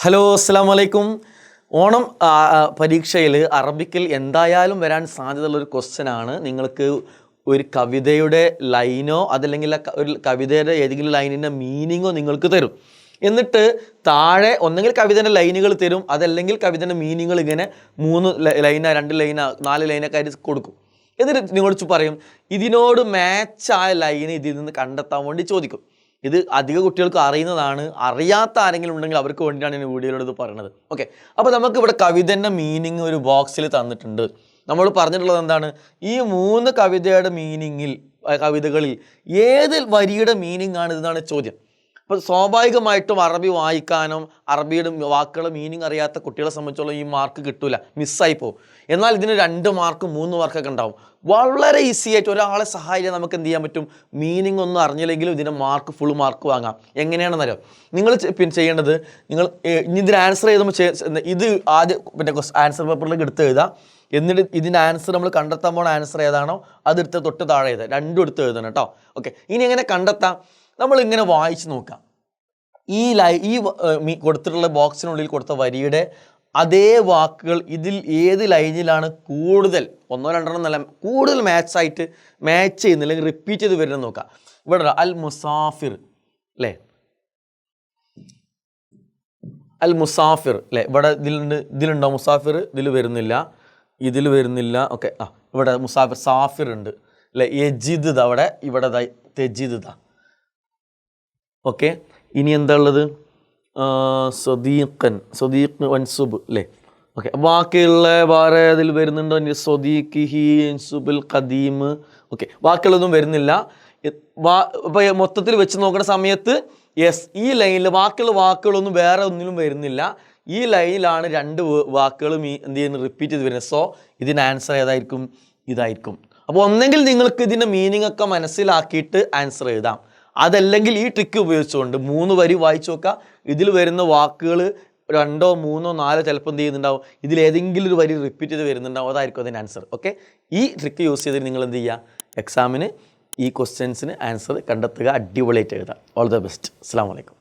Hello അസ്സലാമു അലൈക്കും. ഓണം പരീക്ഷയിൽ അറബിക്കിൽ എന്തായാലും വരാൻ സാധ്യതയുള്ളൊരു ക്വസ്റ്റ്യനാണ്. നിങ്ങൾക്ക് ഒരു കവിതയുടെ ലൈനോ അതല്ലെങ്കിൽ ഒരു കവിതയുടെ ഏതെങ്കിലും ലൈനിൻ്റെ മീനിങ്ങോ നിങ്ങൾക്ക് തരും. എന്നിട്ട് താഴെ ഒന്നെങ്കിൽ കവിതേൻ്റെ ലൈനുകൾ തരും, അതല്ലെങ്കിൽ കവിതേൻ്റെ മീനിങ്ങൾ ഇങ്ങനെ 3 ലൈന 2 ലൈന 4 ലൈനൊക്കെ ആയിട്ട് കൊടുക്കും. എന്നിട്ട് നിങ്ങളോട് പറയും ഇതിനോട് മാച്ചായ ലൈന് ഇതിൽ നിന്ന് കണ്ടെത്താൻ വേണ്ടി ചോദിക്കും. ഇത് അധിക കുട്ടികൾക്ക് അറിയുന്നതാണ്. അറിയാത്ത ആരെങ്കിലും ഉണ്ടെങ്കിൽ അവർക്ക് വേണ്ടിയിട്ടാണ് ഞാൻ വീഡിയോയിലൂടെ ഇത് പറയുന്നത്. ഓക്കെ, അപ്പോൾ നമുക്കിവിടെ കവിതേൻ്റെ മീനിങ് ഒരു ബോക്സിൽ തന്നിട്ടുണ്ട്. നമ്മൾ പറഞ്ഞിട്ടുള്ളത് എന്താണ്? ഈ 3 കവിതയുടെ കവിതകളിൽ ഏത് വരിയുടെ മീനിങ് ആണ് ഇതെന്നാണ് ചോദ്യം. അപ്പോൾ സ്വാഭാവികമായിട്ടും അറബി വായിക്കാനും അറബിയുടെ വാക്കുകളുടെ മീനിങ് അറിയാത്ത കുട്ടികളെ സംബന്ധിച്ചോളം ഈ മാർക്ക് കിട്ടൂല, മിസ്സായി പോകും. എന്നാൽ ഇതിന് 2 മാർക്ക് 3 മാർക്കൊക്കെ ഉണ്ടാവും. വളരെ ഈസി ആയിട്ട് ഒരാളെ സഹായിക്കാൻ നമുക്ക് എന്ത് ചെയ്യാൻ പറ്റും? മീനിങ് ഒന്നും അറിഞ്ഞില്ലെങ്കിലും ഇതിൻ്റെ ഫുൾ മാർക്ക് വാങ്ങാം. എങ്ങനെയാണെന്നറിയാം? നിങ്ങൾ ചെയ്യേണ്ടത്, നിങ്ങൾ ഇതിന് ആൻസർ ചെയ്തുമ്പോൾ ഇത് ആദ്യം ആൻസർ പേപ്പറിലേക്ക് എടുത്ത് എഴുതുക. എന്നിട്ട് ഇതിൻ്റെ ആൻസർ നമ്മൾ കണ്ടെത്താൻ പോകുന്ന ആൻസർ ഏതാണോ അതെടുത്ത് തൊട്ട് താഴെ എഴുതുക. 2 എടുത്ത് എഴുതണം കേട്ടോ. ഓക്കെ, ഇനി എങ്ങനെ കണ്ടെത്താം? നമ്മളിങ്ങനെ വായിച്ച് നോക്കാം. ഈ കൊടുത്തിട്ടുള്ള ബോക്സിനുള്ളിൽ കൊടുത്ത വരിയുടെ അതേ വാക്കുകൾ ഇതിൽ ഏത് ലൈനിലാണ് കൂടുതൽ, 1 2 എന്നല്ല, കൂടുതൽ മാച്ച് ചെയ്യുന്ന അല്ലെങ്കിൽ റിപ്പീറ്റ് ചെയ്ത് വരുന്നത് നോക്കാം. ഇവിടെ അൽ മുസാഫിർ അല്ലേ, അൽ മുസാഫിർ അല്ലേ, ഇവിടെ ഇതിലുണ്ടോ മുസാഫിർ? ഇതിൽ വരുന്നില്ല. ഓക്കെ, ഇവിടെ മുസാഫിർ സാഫിർ ഉണ്ട് അല്ലേ. യജിദ് അവിടെ, ഇവിടെ തെജിദ്. ഓക്കെ, ഇനി എന്താ ഉള്ളത്? സ്വദീഖ് വൻസുബ് അല്ലേ. ഓക്കെ, ബാക്കിയുള്ള വേറെ ഇതിൽ വരുന്നുണ്ടോ? സ്വദീഖിഹി സുബുൽ ഖദീം. ഓക്കെ, ബാക്കിയുള്ളതൊന്നും വരുന്നില്ല. ഇപ്പോൾ മൊത്തത്തിൽ വെച്ച് നോക്കുന്ന സമയത്ത് യെസ്, ഈ ലൈനിൽ ബാക്കിയുള്ള വാക്കുകളൊന്നും വേറെ ഒന്നിലും വരുന്നില്ല. ഈ ലൈനിലാണ് 2 വാക്കുകളും എന്ത് ചെയ്യുന്നത്? റിപ്പീറ്റ് ചെയ്ത് വരുന്നത്. സോ ഇതിന് ആൻസർ ഏതായിരിക്കും? ഇതായിരിക്കും. അപ്പോൾ ഒന്നെങ്കിൽ നിങ്ങൾക്ക് ഇതിൻ്റെ മീനിങ് ഒക്കെ മനസ്സിലാക്കിയിട്ട് ആൻസർ എഴുതാം, അതല്ലെങ്കിൽ ഈ ട്രിക്ക് ഉപയോഗിച്ചുകൊണ്ട് 3 വരി വായിച്ചു നോക്കുക. ഇതിൽ വരുന്ന വാക്കുകൾ 2 3 4 ചിലപ്പോൾ എന്ത് ചെയ്യുന്നുണ്ടാവും? ഇതിലേതെങ്കിലും ഒരു വരി റിപ്പീറ്റ് ചെയ്ത് വരുന്നുണ്ടാവും, അതായിരിക്കും അതിന് ആൻസർ. ഓക്കെ, ഈ ട്രിക്ക് യൂസ് ചെയ്തിട്ട് നിങ്ങൾ എന്ത് ചെയ്യുക? എക്സാമിന് ഈ ക്വസ്റ്റ്യൻസിന് ആൻസർ കണ്ടെത്തുക, അടിപൊളിയായിട്ട് എഴുതുക. All the best. അസ്സലാമു അലൈക്കും.